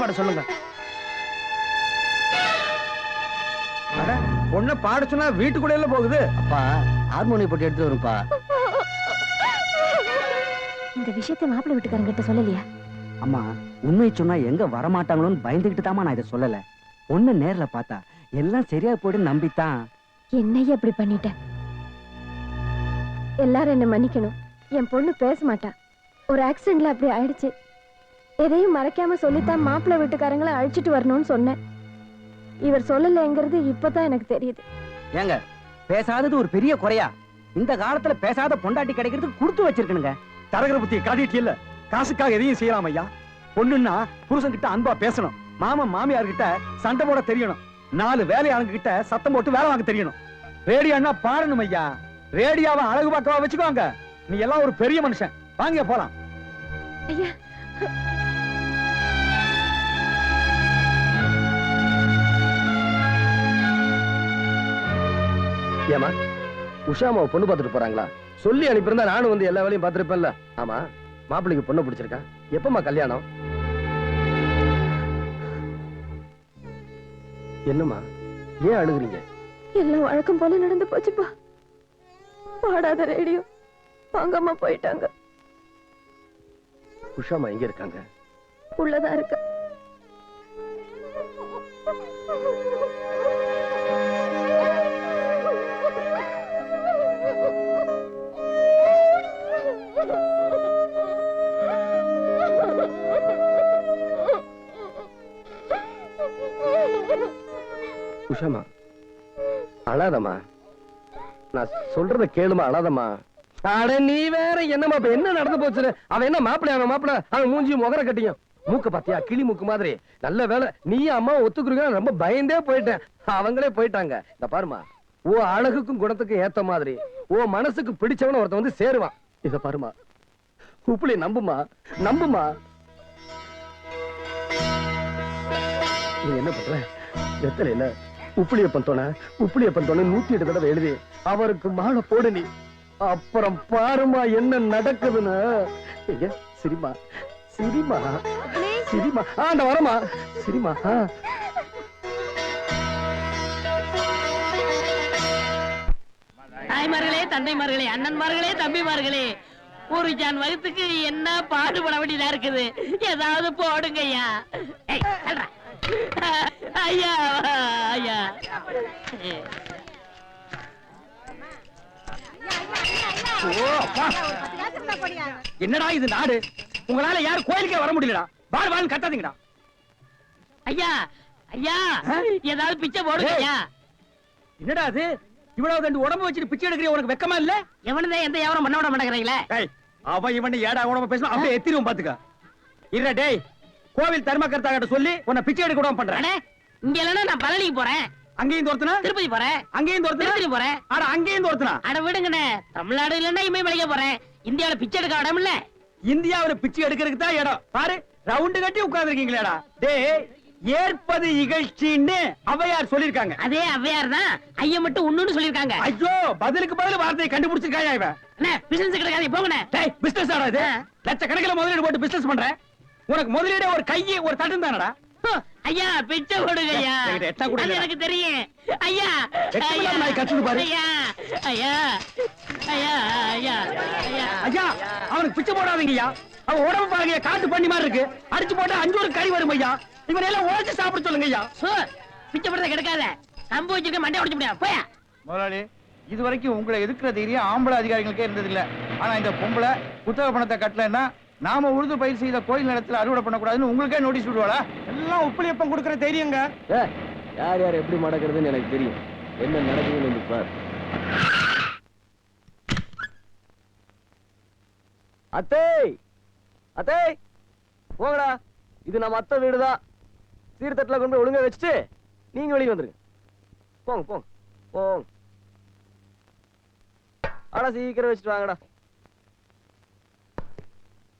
பாட சொல்லுங்க. பொண்ணு பாட சொன்னா வீட்டுக்குள்ள எல்லாம் போகுது. அப்பா ஹார்மோனியம் போட்டு எடுத்து வரும்பா. இந்த விஷயத்தை மாப்பிள்ளை வீட்டுக்காரங்க கிட்ட சொல்லலையா? அம்மா உண்மை சொன்னா எங்க வரமாட்டாங்களோன்னு பயந்துகிட்டு தாமா நான் இதை சொல்லல. பொண்ணு நேர்ல பார்த்தா எல்லாம் சரியா போயிடு நம்பித்தான். என்னைய அப்படி பண்ணிட்டேன். எல்லாரும் என்ன மன்னிக்கணும். என் பொண்ணு பேச மாட்டா. ஒரு ஆக்சிடென்ட்ல அப்படி ஆயிடுச்சு. எதையும் மறைக்காம சொல்லித்தான் மாப்பிள்ளை வீட்டுக்காரங்களை அழைச்சிட்டு வரணும்னு சொன்னேன். இவர் சொல்லலைங்கிறது இப்பதான் எனக்கு தெரியுது. ஏங்க பேசாதது ஒரு பெரிய குறையா? இந்த காலத்துல பேசாத பொண்டாட்டி கிடைக்கிறதுக்கு கொடுத்து வச்சிருக்கணுங்க. தரகர புத்தி காட்டிட்டு இல்ல, காசுக்காக எதையும் செய்யலாம் ஐயா. பொண்ணுன்னா புருஷன் கிட்ட அன்பா பேசணும். மாமன் மாமியார் கிட்ட சண்டை போட தெரியணும். 4 வேலையாளுங்க கிட்ட சத்தம் போட்டு வேலை வாங்க தெரியணும். ரேடியோன்னா பாடணும் ஐயா. ரேடியோவை அழகு பார்க்கவா வச்சுக்கோங்க. நீ எல்லாம் ஒரு பெரிய மனுஷன். வாங்க போலாம். ஐயா ஏமா உஷாமாவை பொண்ணு பார்த்துட்டு போறாங்களா? சொல்லி அனுப்பியிருந்தா நானும் வந்து எல்லா வேலையும் பார்த்துருப்பேன்ல. ஆமா மாப்பிள்ளைக்கு பொண்ணு பிடிச்சிருக்கா? எப்பமா கல்யாணம்? என்னம்மா ஏன் அழுகுறீங்க? எல்லாம் வழக்கம் போல நடந்து போச்சுப்பா. பாடாத ரேடியோ வாங்காம போயிட்டாங்க. உஷாமா எங்க இருக்காங்க? உள்ளதான் இருக்க. உஷாமா அழாதம்மா, நான் சொல்றத கேளுமா, அழாதம்மா. அட நீ வேற என்னமா இப்ப என்ன நடந்து போச்சு? அவன் என்ன மாப்பிள்ளை? மாப்பிள்ளை அவன் மூஞ்சி முகர கட்டியும் மூக்க பாத்தியா கிளி மூக்கு மாதிரி. நல்ல வேலை நீ அம்மா ஒத்துக்குறீங்க. ரொம்ப பயந்தே போயிட்டேன். அவங்களே போயிட்டாங்க. இந்த பாருமா, ஓ அழகுக்கும் குணத்துக்கும் ஏத்த மாதிரி ஓ மனசுக்கு பிடிச்சவன ஒருத்த வந்து சேருவான். இத பாருமா, உப்புளி நம்புமா, நம்புமா. நீ என்ன பண்ற? எத்தனை இல்ல உப்புளியப்பன் தோண 108 தடவை எழுதி அவருக்கு மாலை போடு நீ. அப்புறம் பாருமா என்ன நடக்குதுன்னு. சிரிமா சிரிமா சிரிமா. அந்த வரமா சிரிமா. தாய்மார்களே, தந்தைமார்களே, அண்ணன்மார்களே, தம்பிமார்களே, ஒரு ஜான் வகுத்துக்கு என்ன பாடுபட வேண்டியதா இருக்குது. ஏதாவது போடுங்க ஐயா. ஐயா ஐயா. என்னடா இது நாடு? உங்களால யாரும் கோயிலுக்கே வர முடியலடா. வாழ் வாழ் கட்டாதீங்கடா. ஐயா ஐயா, ஏதாவது பிச்சை போடுங்க ஐயா. என்னடா அது? இவ்வளவு கண்டு உடம்பு வச்சுட்டு பிச்சை எடுக்கிற உனக்கு வெக்கமா இல்ல? எவனதான் எந்த வியாபாரம் பண்ண விட மாட்டேங்கிறீங்களே. அவன் இவன் ஏடா உடம்பு பேசணும் அப்படியே எத்திரும் பாத்துக்க. இல்ல டேய், கோவில் தர்மகர்த்தா கிட்ட சொல்லி உன்னை பிச்சை எடுக்க விடாம பண்றேன். இங்க இல்லன்னா நான் பழனிக்கு போறேன். அங்கேயும் தோர்த்தனா? திருப்பதி போறேன். அங்கேயும் தோர்த்தனா? திருப்பதி போறேன். அட அங்கேயும் தோர்த்தனா? அட விடுங்கண்ணே, தமிழ்நாடு இல்லன்னா இமயமலைக்கு போறேன். இந்தியாவில பிச்சை எடுக்க இடம் இல்ல. இந்தியாவில பிச்சை எடுக்கிறதுக்கு தான் இடம். பாரு ரவுண்டு கட்டி உட்கார்ந்துருக்கீங்களேடா. டேய், ஏற்பது இகழ்ச்சின்னு ஔவையார் சொல்லிருக்காங்க. அதே ஔவையார் தான் ஐயா மட்டும் ஒண்ணுன்னு சொல்லிருக்காங்க. ஐயோ, பதிலுக்கு பதில் வார்த்தையை கண்டுபிடிச்சிருக்காயா இவன். அண்ணே பிசினஸ் கிடைக்காது போங்கண்ணே. டேய், பிசினஸ் ஆடா இது? லட்சக்கணக்கில் முதலீடு போட்டு பிசினஸ் பண்ற. உனக்கு முதலீடு ஒரு கையை ஒரு தட்டு தானடா. ஐயா பிச்சை கொடுங்க ஐயா. அது எனக்கு தெரியும் ஐயா. நான் கத்துது பாரு. ஐயா ஐயா ஐயா ஐயா ஐயா ஐயா, அவனுக்கு பிச்சை போடாதீங்க ஐயா. அவன் உடம்பு பாருங்க, காட்டு பண்ணி மாதிரி இருக்கு. அடிச்சு போட்டா 5 ஒரு கறி வரும் ஐயா. இவன் எல்லாம் உழைச்சு சாப்பிட சொல்லுங்க ஐயா. பிச்சை போடுறத கிடைக்காத. கம்பு வச்சிருக்க மண்டை உடைச்சு முடியாது. போயா முதலாளி, இது வரைக்கும் உங்களை எதிர்க்கிற தைரியம் ஆம்பளை அதிகாரிகளுக்கே இருந்ததில்ல. ஆனா இந்த பொம்பளை புத்தக பணத்தை கட்டலன்னா நாம உழுது பயிர் செய்த கோயில் நிலத்துல அறுவடை பண்ணக்கூடாதுன்னு உங்களுக்கே நோட்டீஸ் விடுவாளா? எல்லாம் உப்புளியப்பம் கொடுக்கிற தைரியங்க. யார் யார் எப்படி நடக்கிறதுன்னு எனக்கு தெரியும். என்ன நடக்குதுன்னு பார். அத்தை அத்தை போங்கடா. இது நம்ம அத்தை வீடுதான். சீர்தட்டில் கொண்டு போய் ஒழுங்கா வச்சுட்டு நீங்க வெளியே வந்துருங்க. போங்க போங்க போங்க. ஆனா சீக்கிரம் வச்சுட்டு வாங்கடா.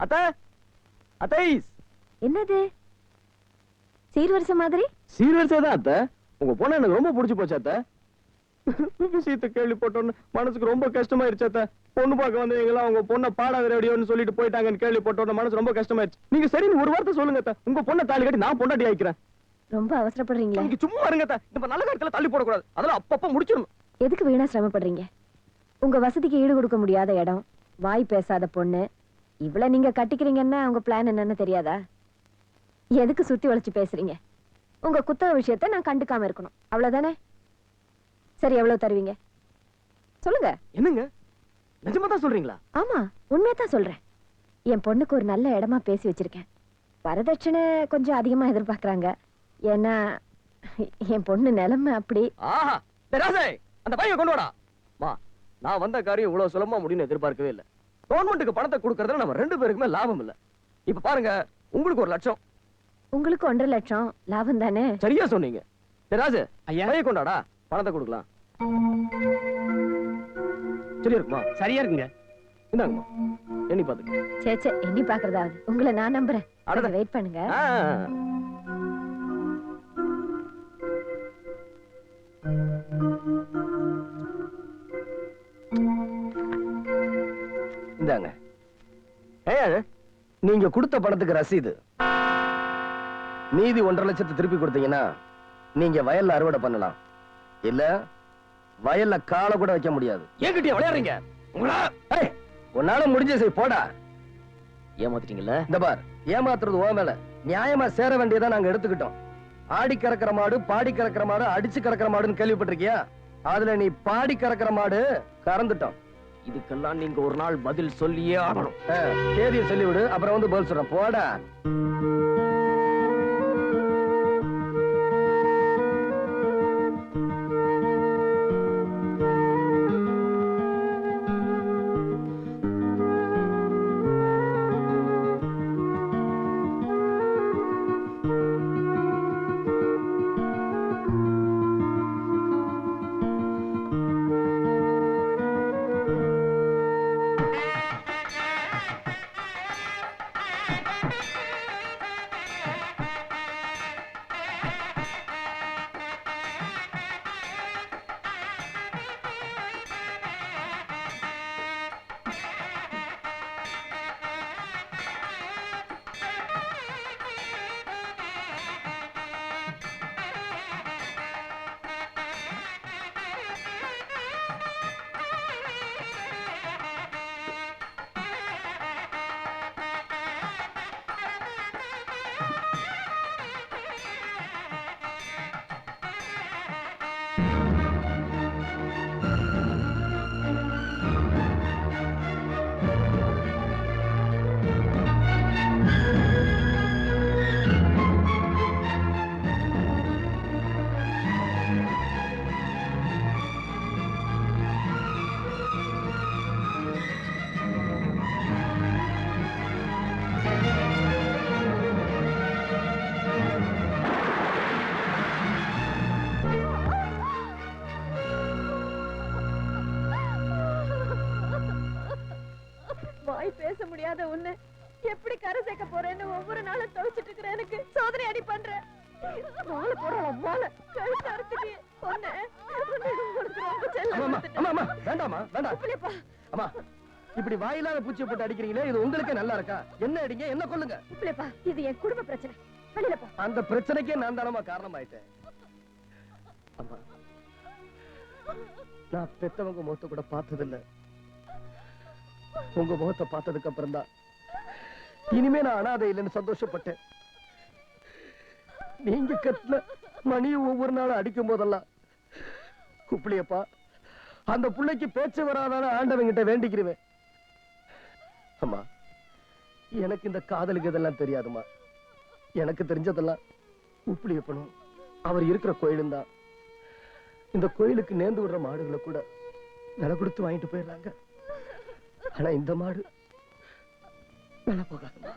அத்தை அத்தை. என்னது சீர்வரிசை மாதிரி? சீர்வரிசை தான் அத்தை. உங்க பொண்ணு எனக்கு ரொம்ப பிடிச்சு போச்சு அத்தை. விஷயத்தை கேள்விப்பட்டோன்னு மனசுக்கு ரொம்ப கஷ்டமாயிருச்சு அத்தை. பொண்ணு பார்க்க வந்தவங்க அவங்க பொண்ணை பாடாத ரேடியோன்னு சொல்லிட்டு போயிட்டாங்கன்னு கேள்விப்பட்டோன்னு மனசு ரொம்ப கஷ்டமாயிருச்சு. நீங்க சரின்னு ஒரு வார்த்தை சொல்லுங்க அத்தை. உங்க பொண்ணை தாலி கட்டி நான் பொண்டாட்டி ஆயிக்கிறேன். ரொம்ப அவசரப்படுறீங்களே. நீங்க சும்மா இருங்க அத்தை. இந்த நல்ல காலத்துல தள்ளி போடக்கூடாது. அதெல்லாம் அப்பப்ப முடிச்சிடணும். எதுக்கு வீணா சிரமப்படுறீங்க? உங்க வசதிக்கு ஈடு கொடுக்க முடியாத இடம், வாய் பேசாத பொண்ணு, இவ்வளவு நீங்க கட்டிக்கிறீங்கன்னா உங்க பிளான் என்னன்னு தெரியாதா? எதுக்கு சுத்தி வளைச்சு பேசுறீங்க? உங்க குத்தக விஷயத்தை நான் கண்டுக்காம இருக்கணும், அவ்வளவுதானே? சரி, எவ்வளவு தருவீங்க சொல்லுங்க. என்னங்க நிஜமா தான் சொல்றீங்களா? ஆமா, உண்மையத்தான் சொல்றேன். என் பொண்ணுக்கு ஒரு நல்ல இடமா பேசி வச்சிருக்கேன். வரதட்சணை கொஞ்சம் அதிகமா எதிர்பார்க்கறாங்க. ஏன்னா என் பொண்ணு நிலைமை அப்படி. ஆஹா, ராசே அந்த பையன் கொண்டு வாடா. மா, நான் வந்த காரியம் இவ்வளவு சுலபமா முடியும்னு எதிர்பார்க்கவே இல்லை. கவர்மெண்ட்டுக்கு பணத்தை கொடுக்கறதுல நம்ம 2 பேருக்குமே லாபம் இல்ல. இப்ப பாருங்க, உங்களுக்கு 1 லட்சம், உங்களுக்கு 1.5 லட்சம் லாபம் தானே? சரியா சொன்னீங்க. ராஜு ஐயா. பையன் கொண்டாடா, பணத்தை கொடுக்கலாம். சரியா இருக்குமா? சரியா இருக்குங்க. இந்தாங்கம்மா, எண்ணி பாத்துக்க. சே எண்ணி பாக்குறதாவது. உங்களை நான் நம்புறேன். அடடா. வெயிட் பண்ணுங்க. இந்தாங்க. நீங்க கொடுத்த பணத்துக்கு ரசீது. மீதி 1.5 லட்சத்தை திருப்பி கொடுத்தீங்கன்னா நீங்க வயல்ல அறுவடை பண்ணலாம். இல்ல வயல்ல காலை கூட வைக்க முடியாது. ஏங்கிட்டியா விளையாடுறீங்க? உன்னால முடிஞ்ச செய் போடா. ஏமாத்திட்டீங்கல்ல? இந்த பார், ஏமாத்துறது ஓ மேல. நியாயமா சேர வேண்டியதை நாங்க எடுத்துக்கிட்டோம். ஆடி கறக்கிற மாடு, பாடி கறக்கிற மாடு, அடிச்சு கறக்கிற மாடுன்னு கேள்விப்பட்டிருக்கியா? அதுல நீ பாடி கறக்கிற மாடு கறந்துட்டோம். இதுக்கெல்லாம் நீங்க ஒரு நாள் பதில் சொல்லியே ஆகணும். தேதியை சொல்லிவிடு, அப்புறம் வந்து பதில் சொல்றேன். போடா. வாய் பேச முடியாத உன்னை எப்படி கரை சேர்க்க போறேன்னு ஒவ்வொரு நாளும் தவிச்சிட்டு இருக்கிற எனக்கு சோதனை அடி பண்ற. மாலை போடுறோம், மாலை கழுத்து அறுத்துட்டு பொண்ணு வேண்டாமா வேண்டாம். அம்மா, இப்படி வாயில்லாத பூச்சியை போட்டு அடிக்கிறீங்களே, இது உங்களுக்கு நல்லா இருக்கா? என்ன அடிங்க, என்ன கொல்லுங்க. இப்படிப்பா, இது என் குடும்ப பிரச்சனை. வெளியில போ. அந்த பிரச்சனைக்கே நான் தானமா காரணமாயிட்டேன். அம்மா, நான் பெத்தவங்க முகத்தை கூட பார்த்ததில்லை. உங்க முகத்தை பார்த்ததுக்கு அப்புறம் தான் இனிமே நான் அனாதை இல்லைன்னு சந்தோஷப்பட்டேன். நீங்க கட்டின மணியை ஒவ்வொரு நாளும் அடிக்கும் போதெல்லாம் குப்பிளியப்பா, அந்த பிள்ளைக்கு பேச்சு வராதான ஆண்டவங்கிட்ட வேண்டிக்கிறேன். அம்மா, எனக்கு இந்த காதலுக்கு இதெல்லாம் தெரியாதுமா. எனக்கு தெரிஞ்சதெல்லாம் உப்பிலியப்பனும் அவர் இருக்கிற கோயிலும் தான். இந்த கோயிலுக்கு நேர்ந்து விடுற மாடுகளை கூட விலை கொடுத்து வாங்கிட்டு போயிடுறாங்க. ஆனா இந்த மாடு விலை போகாதுமா.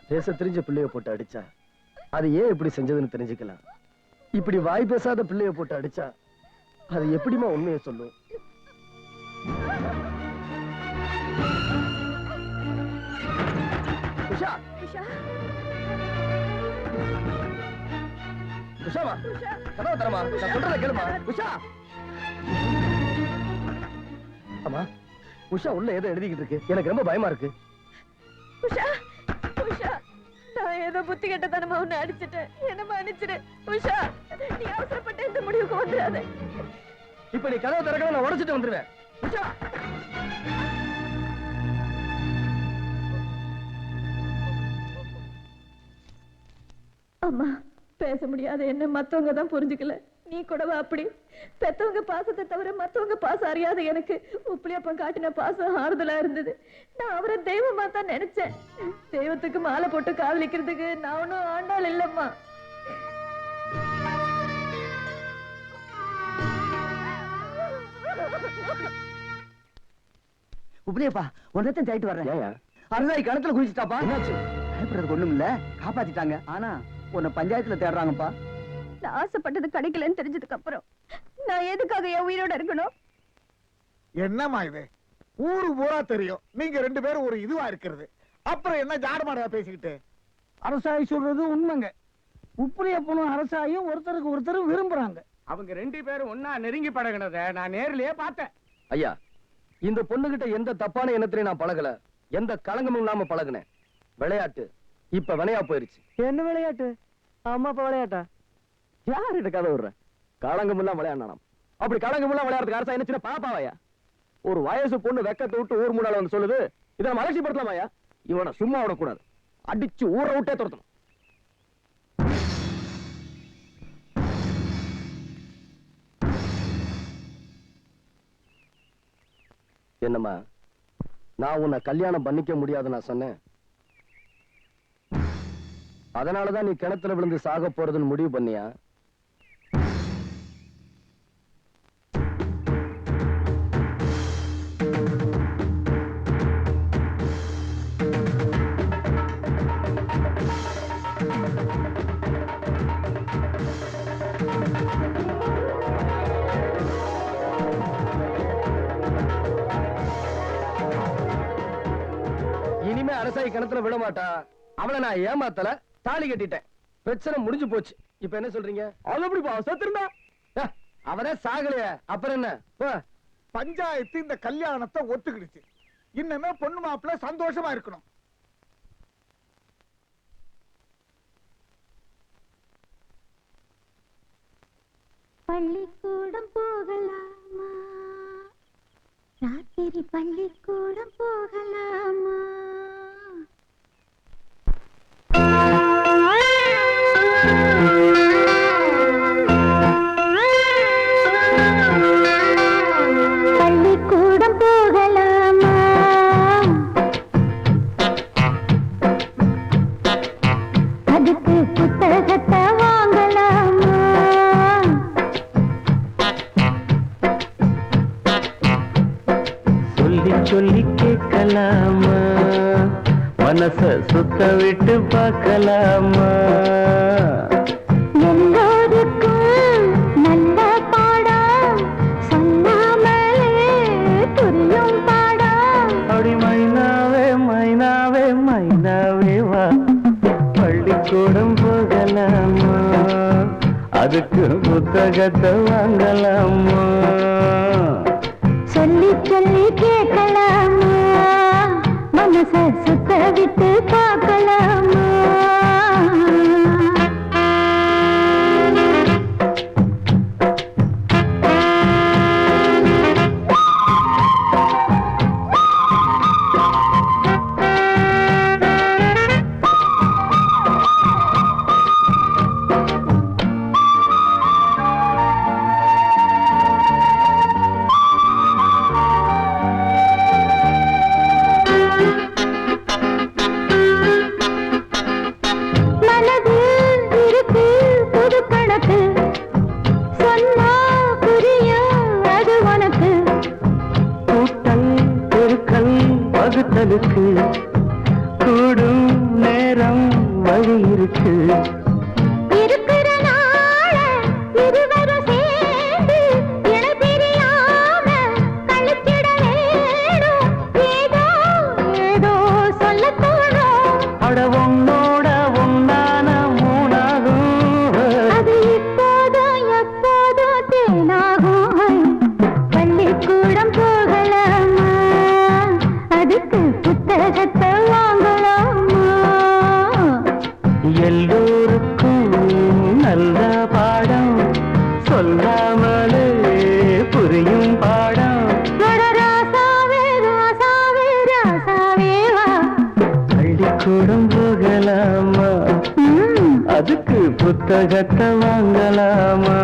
பேச தெரிஞ்ச பிள்ளைய போட்டு அடிச்சா அது ஏன் இப்படி செஞ்சதுன்னு தெரிஞ்சுக்கலாம். இப்படி வாய் பேசாத பிள்ளைய போட்டு அடிச்சா அது எப்படிமா உண்மையை சொல்லும்? உஷா, உஷாமா, கதவை தரமா, நான் சொல்றத கேளுமா. உஷா, அம்மா உஷா உள்ள ஏதோ எழுதிக்கிட்டு இருக்கு, எனக்கு ரொம்ப பயமா இருக்கு. உஷா உஷா, நான் ஏதோ புத்தி கெட்டதனமா உன்னை அடிச்சிட்டேன், என்ன மன்னிச்சிடு. உஷா, நீ அவசரப்பட்டு இந்த முடிவுக்கு வந்துடாத. இப்ப நீ கதவை திறக்கணும், நான் உடைச்சிட்டு வந்துருவேன். உஷா அம்மா, பேச முடியாத என்ன மத்தவங்க தான் புரிஞ்சுக்கல, நீ கூடவா அப்படி? பெத்தவங்க பாசத்தை தவிர மத்தவங்க பாசம் அறியாத எனக்கு உப்புளியப்பன் காட்டின பாசம் ஆறுதலா இருந்தது. நான் அவரை தெய்வமா தான் நினைச்சேன். தெய்வத்துக்கு மாலை போட்டு காதலிக்கிறதுக்கு நான் ஒன்னும் ஆண்டாள் இல்லம்மா. உப்படியப்பா ஒன்றத்தையும் தேய்ட்டு வர்றேன். அருந்தாய் கிணத்துல குதிச்சுட்டாப்பா. என்னாச்சு? பயப்படுறதுக்கு ஒண்ணும் இல்ல, காப்பாத்திட்டாங்க. ஆனா உன்னை பஞ்சாயத்துல தேடுறாங்கப்பா. நான் ஆசைப்பட்டது கிடைக்கலன்னு தெரிஞ்சதுக்கு அப்புறம் நான் எதுக்காக என் உயிரோட இருக்கணும்? என்னம்மா இது? ஊரு பூரா தெரியும் நீங்க ரெண்டு பேரும் ஒரு இதுவா இருக்கிறது. அப்புறம் என்ன ஜாடமாடா பேசிக்கிட்டு? அரசாயி சொல்றது உண்மைங்க. உப்புளியப்பனும் அரசாயும் ஒருத்தருக்கு ஒருத்தர் விரும்புறாங்க. அவங்க ரெண்டு பேரும் ஒன்னா நெருங்கி பழகினத நான் நேர்லயே பார்த்தேன். ஐயா, இந்த பொண்ணுகிட்ட எந்த தப்பான எண்ணத்திலையும் நான் பழகல, எந்த களங்கமும் இல்லாம பழகுனேன். விளையாட்டு இப்ப வினையா போயிருச்சு. என்ன விளையாட்டு? அம்மா அப்பா விளையாட்டா? யார்கிட்ட கதை விடுற? களங்கம் எல்லாம் விளையாடணும். அப்படி களங்கம் எல்லாம் விளையாடுறதுக்கு அரசா என்ன சின்ன பாப்பாவையா? ஒரு வயசு பொண்ணு வெக்கத்தை விட்டு ஊர் முன்னால வந்து சொல்லுது, இதை நம்ம அலட்சியப்படுத்தலாமாயா? இவனை சும்மா விடக்கூடாது, அடிச்சு ஊரை விட்டே துரத்தணும். என்னம்மா, நான் உன்னை கல்யாணம் பண்ணிக்க முடியாது நான் சொன்னேன். அதனாலதான் நீ கிணத்துல விழுந்து சாக போறதுன்னு முடிவு பண்ணியா? இனிமே அரசாயி கிணத்துல விட மாட்டா. அவளை நான் ஏமாத்தல, தாலி கட்டிட்டேன், பிரச்சனை முடிஞ்சு போச்சு. இப்ப என்ன சொல்றீங்க? அது எப்படிப்பா செத்துருந்தா? அவனே சாகலைய, அப்புறம் என்ன? பஞ்சாயத்து இந்த கல்யாணத்தை ஒத்துக்கிடுச்சு. இன்னுமே பொண்ணு மாப்பிள்ள சந்தோஷமா இருக்கணும். பள்ளிக்கூடம் போகலாமா? ராத்திரி பள்ளிக்கூடம் போகலாமா? பள்ளிக்கூடம் போகலாமா? அதுக்கு புத்தகத்தை வாங்கலாமா? சொல்லி சொல்லி கேட்கலாமா? மனச சுத்த விட்டு பார்க்கலாமா? எல்லோருக்கும் நல்ல பாடம் சொன்னாமலே புரியும் பாடம். அப்படி மைனாவே மைனாவே மைனாவே வா, பள்ளிக்கூடம் போகலாமா? அதுக்கு புத்தகத்தை வாங்கலாமா? சொல்லி சொல்லி கேட்கலாமா? மனச சுத்த விட்டு பார்க்கலாமா? சொல்லாமலே புரியும் பாடம். ராசாவே ராசாவே ராசாவே வா. பள்ளிக்கூடம் போகலாமா, அதுக்கு புத்தகத்தை வாங்கலாமா?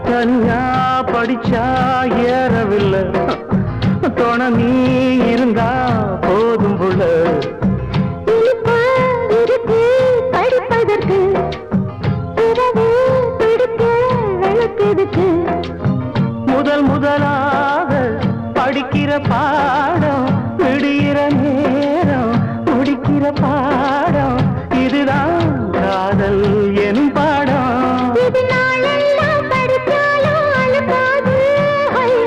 தனியா படிச்சா ஏறவில்லை, துணை நீ இருந்தா போதும் புள்ள. இனிப்பா இருக்கு படிப்பதற்கு, இரவு பிடிக்க விளக்குதுக்கு. முதலாக படிக்கிற பாடம், விடுகிற நேரம் முடிக்கிற பாடம், இதுதான் காதல் எனும் பாடம். இது நாளெல்லாம் படிச்சாலும் அழுகாது.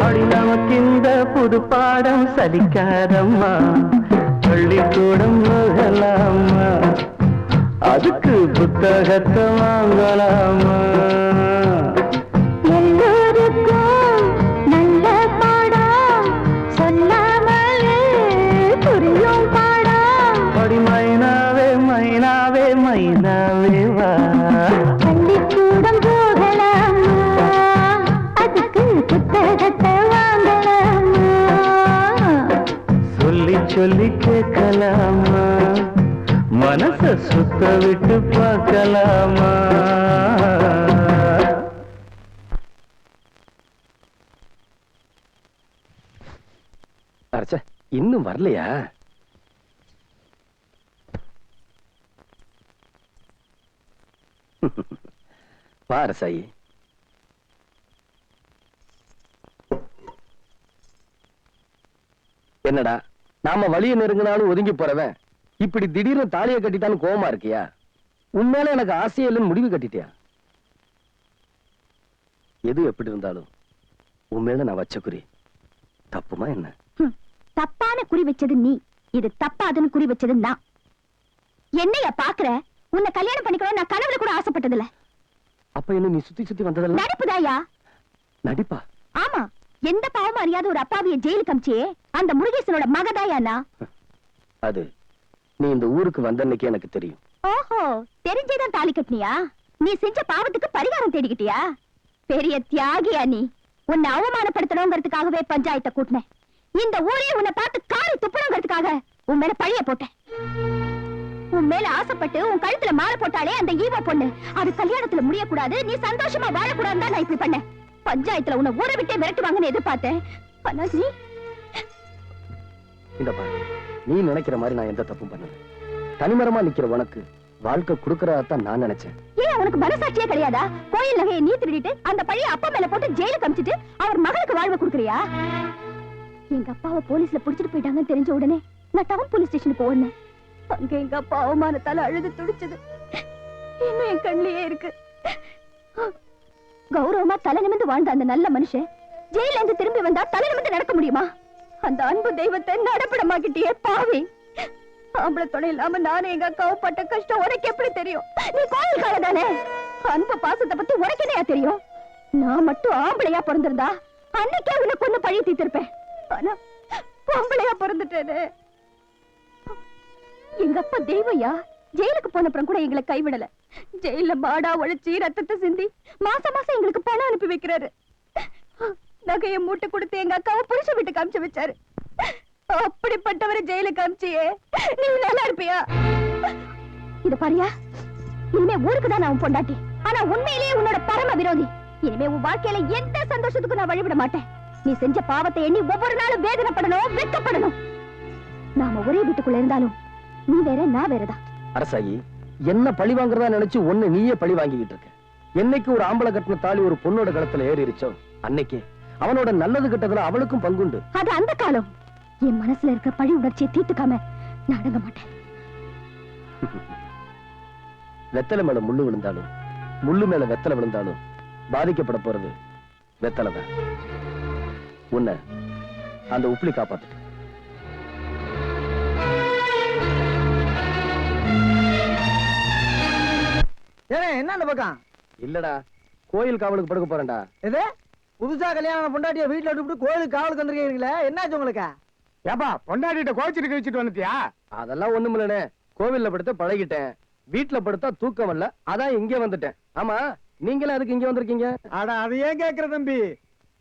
அடி நமக்கு இந்த புது பாடம் சலிக்காதம்மா. பள்ளிக்கூடம் போகலாமா, அதுக்கு புத்தகத்தை வாங்கலாமா? எல்லோருக்கும் நல்ல பாடம், சொல்லாமலே புரியும் பாடம். அடி மைனாவே மைனாவே மைனாவே வா. பள்ளிக்கூடம் போகலாமா, அதுக்கு புத்தகத்தை வாங்கலாமா? சொல்லி சொல்லி கேட்கலாமா, மனச சுத்த விட்டு பார்க்கலாமா? அரச இன்னும் வரலையா? பாரு சாயி, என்னடா நாம வழிய நெருங்கினாலும் ஒதுங்கி போறவன் இப்படி திடீர்னு தாலியை கட்டிட்டாலும் கோவமா இருக்கியா? உண்மையில எனக்கு ஆசையே இல்லைன்னு முடிவு கட்டிட்டியா? எது எப்படி இருந்தாலும் உண்மையில நான் வச்ச குறி தப்புமா என்ன? தப்பான குறி வச்சது நீ, இது தப்பாதுன்னு குறி வச்சது நான். என்னைய பாக்குற? உன்னை கல்யாணம் பண்ணிக்கணும் நான் கனவுல கூட ஆசைப்பட்டதில்ல. அப்ப என்ன நீ சுத்தி சுத்தி வந்ததெல்லாம் நடிப்புதாயா? நடிப்பா? ஆமா, எந்த பாவமும் அறியாத ஒரு அப்பாவிய ஜெயிலுக்கு அமிச்சே அந்த முருகேசனோட மகதாயானா? அது நீ இந்த ஊருக்கு வந்த அன்னைக்கு எனக்கு தெரியும். ஓஹோ, தெரிஞ்சேதான் தாலி கட்டினியா? நீ செஞ்ச பாவத்துக்கு பரிகாரம் தேடிக்கிட்டியா? பெரிய தியாகியா நீ. உன்னை அவமானப்படுத்தணுங்கிறதுக்காகவே பஞ்சாயத்தை கூட்டினேன். இந்த ஊரே உன்னை பார்த்து காரி துப்பணுங்கிறதுக்காக உன் மேல பழிய போட்டேன். உன் மேல ஆசைப்பட்டு உன் கழுத்துல மாலை போட்டாலே அந்த ஈவா பொண்ணு, அது கல்யாணத்துல முடியக்கூடாது, நீ சந்தோஷமா வாழக்கூடாதுன்னு தான் நான் இப்படி பண்ணேன். பஞ்சாயத்துல உன்னை ஊரை விட்டே விரட்டுவாங்கன்னு எதிர்பார்த்தேன். ஆனா நீ இந்த பாரு, நீ நினைக்கிற மாதிரி நான் எந்த தப்பும் பண்ணல. தனிமரமா நிக்கிற உனக்கு வாழ்க்கை கொடுக்கறதான் நான் நினைச்சேன். ஏன் உனக்கு மனசாட்சியே கிடையாதா? கோயில் நகையை நீ திருடிட்டு அந்த பழிய அப்பா மேல போட்டு ஜெயிலுக்கு அமிச்சிட்டு அவர் மகளுக்கு வாழ்வு கொடுக்கறியா? எங்க அப்பாவை போலீஸ்ல புடிச்சிட்டு போயிட்டாங்கன்னு தெரிஞ்ச உடனே நான் டவுன் போலீஸ் ஸ்டேஷனுக்கு ஓடுனேன். அங்க எங்க அப்பா அவமானத்தால அழுது துடிச்சது இன்னும் என் கண்ணிலேயே இருக்கு. கௌரவமா தலை நிமிந்து வாழ்ந்த அந்த நல்ல மனுஷன் ஜெயில இருந்து திரும்பி வந்தா தலை நிமிந்து நடக்க முடியுமா? அந்த அன்பு தெய்வத்தை நடப்படமாக்கிட்டியே பாவி. ஆம்பளை துணை இல்லாம நானும் எங்க அக்காவும் பட்ட கஷ்டம் உனக்கு எப்படி தெரியும்? நீ கோயில் கால தானே, அன்பு பாசத்தை பத்தி உனக்கு என்னையா தெரியும்? நான் மட்டும் ஆம்பளையா பிறந்திருந்தா அன்னைக்கே உனக்கு ஒண்ணு பழி தீர்த்திருப்பேன். ஆனா பொம்பளையா பிறந்துட்டேனே. எங்க அப்பா தெய்வயா ஜெயிலுக்கு போன அப்புறம் கூட எங்களை கைவிடல. ஜெயில மாடா உழைச்சி ரத்தத்தை சிந்தி மாசம் மாசம் எங்களுக்கு பணம் அனுப்பி வைக்கிறாரு. நகையை மூட்டை கொடுத்து எங்க அக்காவை புருஷ வீட்டுக்கு அனுப்பிச்சு வச்சாரு. அப்படிப்பட்டவரை ஜெயிலுக்கு அனுப்பிச்சியே, நீ நல்லா இருப்பியா? இத பாரியா, இனிமே ஊருக்கு தான் நான் பொண்டாட்டி, ஆனா உண்மையிலேயே உன்னோட பரம விரோதி. இனிமே உன் வாழ்க்கையில எந்த சந்தோஷத்துக்கும் நான் வழிவிட மாட்டேன். நீ செஞ்ச பாவத்தை எண்ணி ஒவ்வொரு நாளும் வேதனைப்படணும், வெட்கப்படணும். நாம ஒரே வீட்டுக்குள்ள இருந்தாலும் நீ வேற நான் வேறதான். அரசாயி, என்ன பழி வாங்குறதா நினைச்சு ஒண்ணு நீயே பழி வாங்கிக்கிட்டு இருக்க. என்னைக்கு ஒரு ஆம்பளை கட்டின தாலி ஒரு பொண்ணோட கழுத்துல ஏறிச்சோ அன்னைக்கு அவனோட நல்லது கெட்டதுல அவளுக்கும் பங்குண்டு. அது அந்த காலம். என் மனசுல இருக்க பழி உணர்ச்சியை தீர்த்துக்காம நான் அடங்க மாட்டேன். வெத்தலை மேல முள்ளு விழுந்தாலும் முள்ளு மேல வெத்தலை விழுந்தாலும் பாதிக்கப்பட போறது வெத்தலை தான். உன்னை அந்த உப்புலி காப்பாத்து. ஏனே என்ன அந்த பக்கம்? இல்லடா, கோயில் காவலுக்கு படுக்க போறேன்டா. எது புதுசா கல்யாணம் பொண்டாட்டிய வீட்டுல விட்டு கோயிலுக்கு காவலுக்கு வந்திருக்கீங்களே, என்னாச்சு உங்களுக்கு? ஏப்பா பொண்டாட்டிட்ட கோச்சிட்டு வச்சுட்டு வந்துட்டியா? அதெல்லாம் ஒண்ணுமில்லனே, கோவில்ல படுத்த பழகிட்டேன். வீட்டுல படுத்தா தூக்கம் வரல, அதான் இங்க வந்துட்டேன். ஆமா, நீங்களே அதுக்கு இங்க வந்திருக்கீங்க? அட அதை ஏன் கேக்குற தம்பி?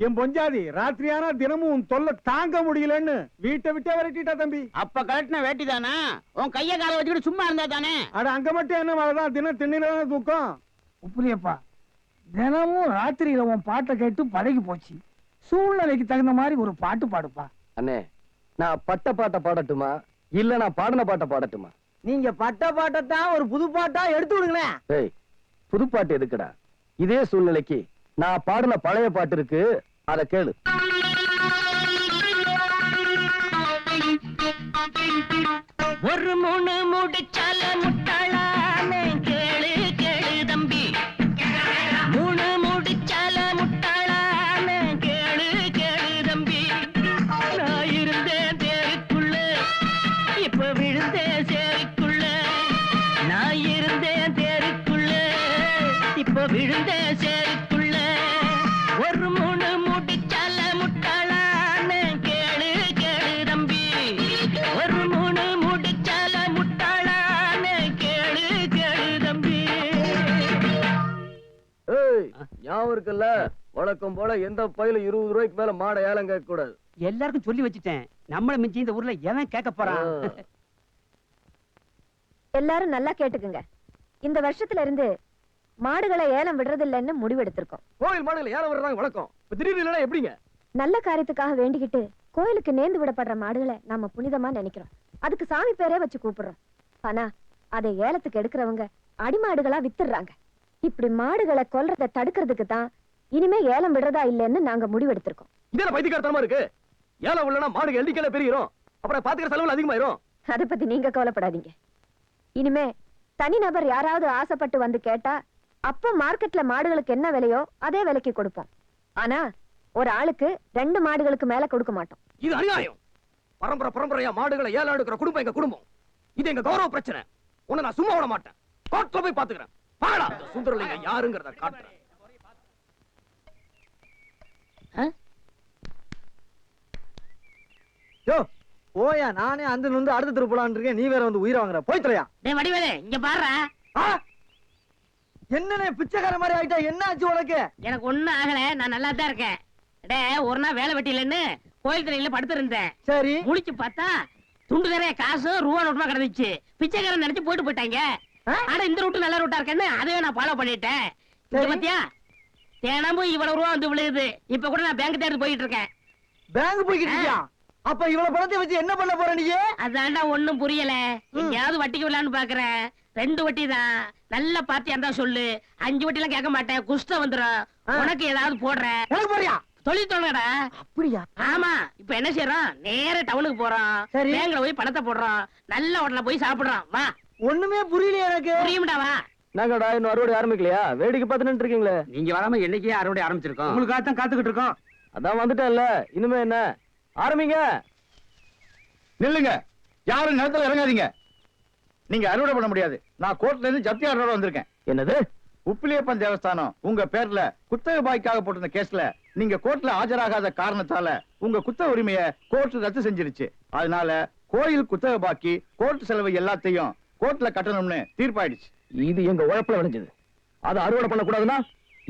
என் பொஞ்சாதி ராத்திரியானா தினமும் உன் தொல்லை தாங்க முடியலன்னு வீட்டை விட்டே விரட்டிட்டா தம்பி. அப்ப கரெக்ட்னா வேட்டி தானா? உன் கைய கால வச்சுக்கிட்டு சும்மா இருந்தா தானே? அட அங்க மட்டும் என்ன வேலைதான், தினம் திண்ணில தூக்கம். உப்புலியப்பா, தினமும் ராத்திரியில உன் பாட்டை கேட்டு பழகி போச்சு. சூழ்நிலைக்கு தகுந்த மாதிரி ஒரு பாட்டு பாடுப்பா. அண்ணே, நான் பட்ட பாட்டை பாடட்டுமா இல்ல நான் பாடின பாட்டை பாடட்டுமா? நீங்க பட்ட பாட்டத்தான் ஒரு புது பாட்டா எடுத்து விடுங்களேன். ஏய், புதுப்பாட்டு எதுக்குடா? இதே சூழ்நிலைக்கு நான் பாடின பழைய பாட்டு இருக்கு, அத கேளு. ஒரு மூணு முடிச்சால முட்டாளானே, கேளு கேளு தம்பி. மூணு முடிச்சால முட்டாளானே, கேளு கேளு தம்பி. நான் இருந்தேன் தேருக்குள்ள, இப்ப விழுந்தேன் சேருக்குள்ள. நான் இருந்தேன் தேருக்குள்ள, இப்ப விழுந்தேன் சேருக்குள்ள. ஒரு மூணு முடிச்சால முட்டாளானே, கேளு கேளு தம்பி. ஒரு மூணு முடிச்சால முட்டாளானே, கேளு கேளு தம்பி. ஏய், ஞாபகம் இருக்குல்ல, வழக்கம் போல எந்த பையில 20 ரூபாய்க்கு மேல மாடை ஏலம் கேட்க கூடாது. எல்லாருக்கும் சொல்லி வச்சுட்டேன். நம்மள மிஞ்சி இந்த ஊர்ல எவன் கேட்க போறான்? எல்லாரும் நல்லா கேட்டுக்குங்க. இந்த வருஷத்துல இருந்து மாடுகளை ஏலம் விடுறதில்லைன்னு முடிவெடுத்திருக்கோம். கோயில் மாடுகளை ஏலம் விடுறாங்க வழக்கம். இப்ப திடீர்னு இல்லைன்னா எப்படிங்க? நல்ல காரியத்துக்காக வேண்டிக்கிட்டு கோயிலுக்கு நேர்ந்து விடப்படுற மாடுகளை நாம புனிதமா நினைக்கிறோம். அதுக்கு சாமி பேரே வச்சு கூப்பிடுறோம். ஆனா அதை ஏலத்துக்கு எடுக்கிறவங்க அடிமாடுகளா வித்துடுறாங்க. இப்படி மாடுகளை கொல்றதை தடுக்கிறதுக்கு தான் இனிமே ஏலம் விடுறதா இல்லைன்னு நாங்க முடிவெடுத்திருக்கோம். இதே பைத்தியக்காரத்தனமா இருக்கு. ஏலம் இல்லைன்னா மாடுகள் எண்ணிக்கையில பெருகிரும், அப்புறம் பாத்துக்கிற செலவுல அதிகமாயிரும். அதை பத்தி நீங்க கவலைப்படாதீங்க. இனிமே தனிநபர் யாராவது ஆசைப்பட்டு வந்து கேட்டா அப்ப மார்க்கெட்ல மாடுகளுக்கு என்ன விலையோ அதே விலைக்கு கொடுப்போம். ஆனா ஒரு ஆளுக்கு 2 மாடுகளுக்கு மேல கொடுக்க மாட்டோம். இது அநியாயம். பரம்பரை பரம்பரையா மாடுகளை ஏலம் எடுக்கிற குடும்பம் எங்க குடும்பம். இது எங்க கௌரவ பிரச்சனை. உன்னை நான் சும்மா விட மாட்டேன். கோர்ட்ல போய் பாத்துக்கிறேன். பாடா, இந்த சுந்தரலிங்க யாருங்கிறத காட்டுறேன். யோ ஓயா, நானே அந்த நொந்து அடுத்த திருப்பலான் இருக்கேன், நீ வேற வந்து உயிரை வாங்குற. போய் தொலையா. டேய் வடிவேலு, இங்க பாருடா. என்னனே பிச்சைக்கார மாதிரி ஆயிட்டா? என்ன ஆச்சு உனக்கு? எனக்கு ஒண்ணும் ஆகல, நான் நல்லா தான் இருக்கேன். டே, ஒரு நாள் வேலை வெட்டிலன்னு கோயில் திரையில படுத்து இருந்தேன். சரி, முழிச்சு பார்த்தா துண்டு நிறைய காசு ரூபா நோட்டுமா கிடந்துச்சு. பிச்சைக்காரன் நினைச்சு போயிட்டு போயிட்டாங்க. ஆனா இந்த ரூட்டு நல்ல ரூட்டா இருக்கேன்னு அதையே நான் ஃபாலோ பண்ணிட்டேன். இங்க பாத்தியா, தினமும் இவ்வளவு ரூபா வந்து விழுகுது. இப்ப கூட நான் பேங்க் தேடி போயிட்டு இருக்கேன். பேங்க் போய்கிட்டு இருக்கியா? அப்ப இவ்வளவு பணத்தை வச்சு என்ன பண்ண போற நீ? அதான்டா ஒண்ணும் புரியல. எங்கயாவது வட்டிக்கு விடலான்னு பாக்குறேன். 2 வட்டி தான். நல்ல பார்ட்டியா இருந்தா சொல்லு. 5 வட்டி எல்லாம் கேட்க மாட்டேன், குஷ்டம் வந்துடும். உனக்கு ஏதாவது போடுறேன். எனக்கு போறியா? தொழில் தொடங்கடா. அப்படியா? ஆமா. இப்ப என்ன செய்யறோம்? நேர டவுனுக்கு போறோம். சரி. பேங்க்ல போய் பணத்தை போடுறோம். நல்ல ஹோட்டல்ல போய் சாப்பிடுறோம். வா. ஒண்ணுமே புரியல எனக்கு. புரியும்டா, வா. நாங்கடா இன்னும் அறுவடை ஆரம்பிக்கலையா? வேடிக்கை பார்த்து நின்று இருக்கீங்களே. நீங்க வராம என்னைக்கே அறுவடை ஆரம்பிச்சிருக்கோம். உங்களுக்காக தான் காத்துக்கிட்டு இருக்கோம். அதான் வந்துட்டேன்ல, இனிமே என்ன? ஆரம்பிங்க. நில்லுங்க, யாரும் நிலத்துல இறங்காதீங்க. நீங்க அறுவடை பண்ண முடியாது. நான் கோர்ட்ல இருந்து ஜப்தி ஆர்டரோட வந்திருக்கேன். என்னது? உப்பிலியப்பன் தேவஸ்தானம் உங்க பேர்ல குத்தகை பாய்க்காக போட்டிருந்த கேஸ்ல நீங்க கோர்ட்ல ஆஜராகாத காரணத்தால உங்க குத்தக உரிமையை கோர்ட் ரத்து செஞ்சிருச்சு. அதனால கோயில் குத்தகை பாக்கி கோர்ட் செலவு எல்லாத்தையும் கோர்ட்ல கட்டணும்னு தீர்ப்பாயிடுச்சு. இது எங்க உழைப்புல விளைஞ்சது. அதை அறுவடை பண்ண கூடாதுன்னா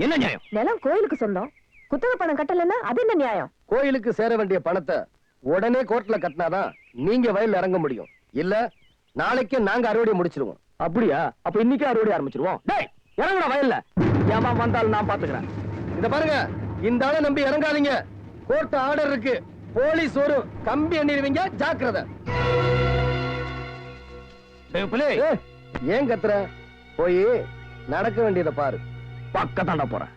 என்ன நியாயம்? நிலம் கோயிலுக்கு சொந்தம், குத்தகை பணம் கட்டலன்னா அது என்ன நியாயம்? கோயிலுக்கு சேர வேண்டிய பணத்தை உடனே கோர்ட்ல கட்டினாதான் நீங்க வயல்ல இறங்க முடியும். இல்ல நாளைக்கே நாங்க அறுவடை முடிச்சிருவோம். அப்படியா? அப்ப இன்னைக்கே அறுவடை ஆரம்பிச்சிருவோம். டேய், இறங்குடா வயல்ல. ஏமா வந்தாலும் நான் பாத்துக்கிறேன். இந்த பாருங்க, இந்த ஆளை நம்பி இறங்காதீங்க. கோர்ட் ஆர்டர் இருக்கு. போலீஸ் வரும், கம்பி எண்ணிடுவீங்க, ஜாக்கிரதை. ஏன் கத்துற? போய் நடக்க வேண்டியதை பாரு. பக்கத்தாண்ட போறேன்.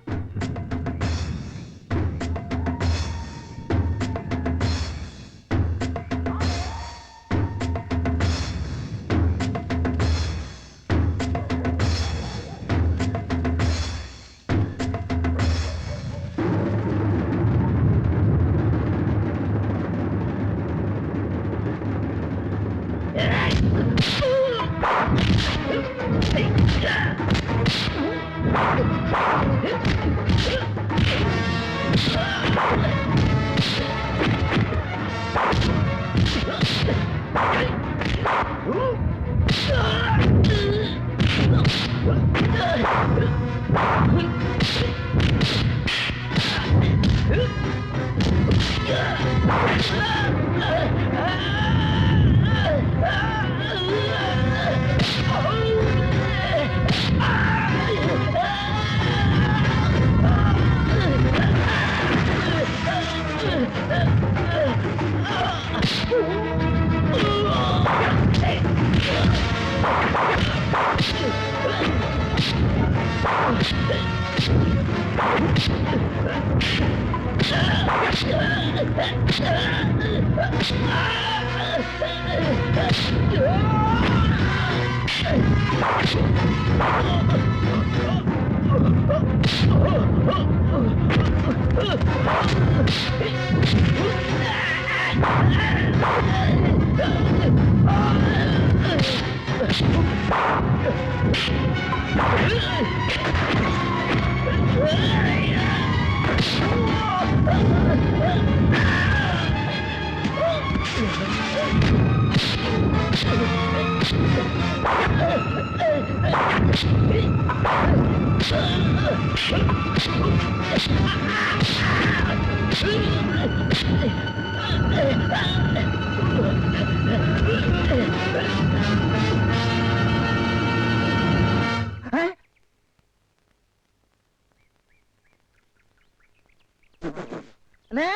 அண்ணே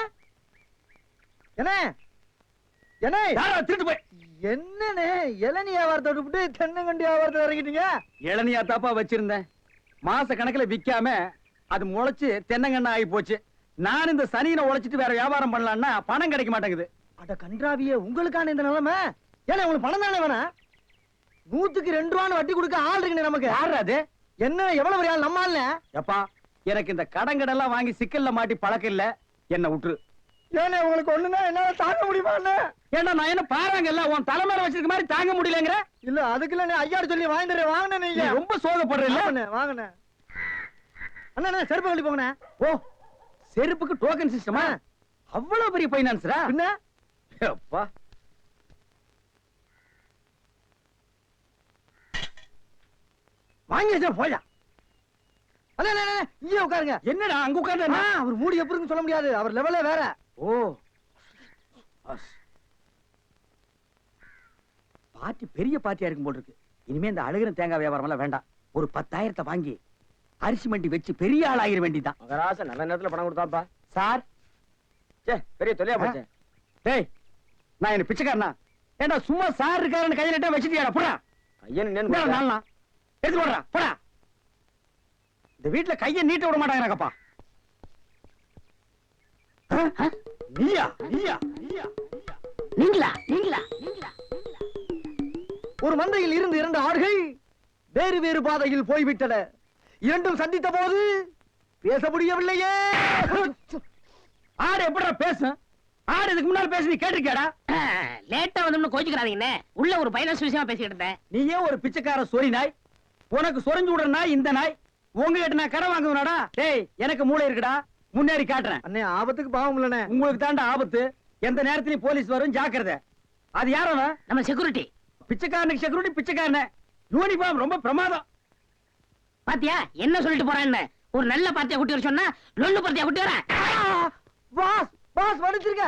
என்ன என்ன யாரா திருட்டு போய் என்னண்ணே இளநீ வியாபாரத்தை விட்டுவிட்டு தென்னங்கண்டி வியாபாரத்தை இறங்கிட்டீங்க? இளநியா தாப்பா வச்சிருந்தேன். மாச கணக்குல விக்காம அது முளைச்சு தென்னங்கண்ணா ஆகி போச்சு. நான் இந்த சனியினை உழைச்சிட்டு வேற வியாபாரம் பண்ணலாம்னா பணம் கிடைக்க மாட்டேங்குது. அட கன்றாவியே, உங்களுக்கான இந்த நிலைமை. ஏன்னா உங்களுக்கு பணம் தானே வேணா? 100க்கு 2 ரூபான்னு வட்டி கொடுக்க ஆள் இருக்குண்ணே நமக்கு. யாரு அது? என்ன எவ்வளவு பெரிய ஆள்? நம்ம ஆள்னே. எப்பா எனக்கு இந்த கடங்கடெல்லாம் வாங்கி சிக்கல்ல மாட்டி பழக்கம் இல்ல, என்ன விட்டுரு. ஏன்னா உங்களுக்கு ஒண்ணுன்னா என்னால தாங்க முடியுமா? ஏன்னா நான் என்ன பாறாங்கல்ல உன் தலைமையில வச்சிருக்க மாதிரி தாங்க முடியலங்கிற. இல்ல அதுக்கு இல்ல, ஐயாடு சொல்லி வாங்கிட்டு வாங்கினே. நீ நீங்க ரொம்ப சோகப்படுற இல்ல. வாங்கினே அண்ணா, செருப்பு கழட்டி போங்கண்ணே. ஓ, செருப்புக்கு டோக்கன் சிஸ்டமா? அவ்வளவு பெரிய பைனான்ஸ்ரா? என்ன அப்பா வாங்கி வச்சா போயா. அண்ணா இங்கே உட்காருங்க. என்னடா அங்க உட்கார்ந்து? அவர் மூடி எப்படி இருக்குன்னு சொல்ல முடியாது, அவர் லெவலே வேற. ஓ, பார்ட்டி பெரிய பார்ட்டியா இருக்கும் போல இருக்கு. இனிமே இந்த அழுகிற தேங்காய் வியாபாரம் எல்லாம் வேண்டாம். ஒரு 10,000 வாங்கி அரிசி மண்டி வச்சு பெரிய ஆள் ஆகிற வேண்டிதான். மகராச நல்ல நேரத்துல பணம் கொடுத்தாப்பா. சார், சே பெரிய தொல்லையா போச்சு. டேய் நான் என்ன பிச்சைக்காரனா? ஏண்டா சும்மா சார் இருக்காருன்னு கையில நட்டா வச்சிட்டியாடா? போடா ஐயன் நாளா எடுத்து போடுறா, போடா. இந்த வீட்டுல கையை நீட்ட விட மாட்டாங்கப்பா. நீயா நீயா நீயா நீங்களா நீங்களா நீங்களா? ஒரு மந்தையில் இருந்து 2 ஆடுகள் வேறு வேறு பாதையில் போய்விட்டன. இரண்டும் சந்தித்த போது பேச முடியவில்லையே. ஆடு எப்படா பேசும்? ஆடு இதுக்கு முன்னால பேசி நீ கேட்டிருக்கியாடா? லேட்டா வந்து கோச்சுக்கிறாதீங்கண்ணே. உள்ள ஒரு பைனான்ஸ் விஷயமா பேசிக்கிட்டு இருந்தேன். நீ ஏன் ஒரு பிச்சைக்கார சொறி நாய்? உனக்கு சொரிஞ்சு விடுற நாய் இந்த நாய். உங்ககிட்ட நான் கடை வாங்குவேனாடா? டேய் எனக்கு மூளை இருக்குடா, முன்னேறி காட்டுறேன். அண்ணே ஆபத்துக்கு பாவம் இல்லனே. உங்களுக்கு தாண்டா ஆபத்து. எந்த நேரத்திலயும் போலீஸ் வரும், ஜாக்கிரதை. அது யாரவன்? நம்ம செக்யூரிட்டி. பிச்சைக்காரனுக்கு செக்யூரிட்டி பிச்சைக்காரன. யூனிஃபார்ம் ரொம்ப பிரமாதம். பாத்தியா என்ன சொல்லிட்டு போறான்னு? ஒரு நல்ல பார்ட்டியா குட்டி வர சொன்னா லொல்லு பார்ட்டியா குட்டி வர. பாஸ் பாஸ் மன்னிச்சிருங்க.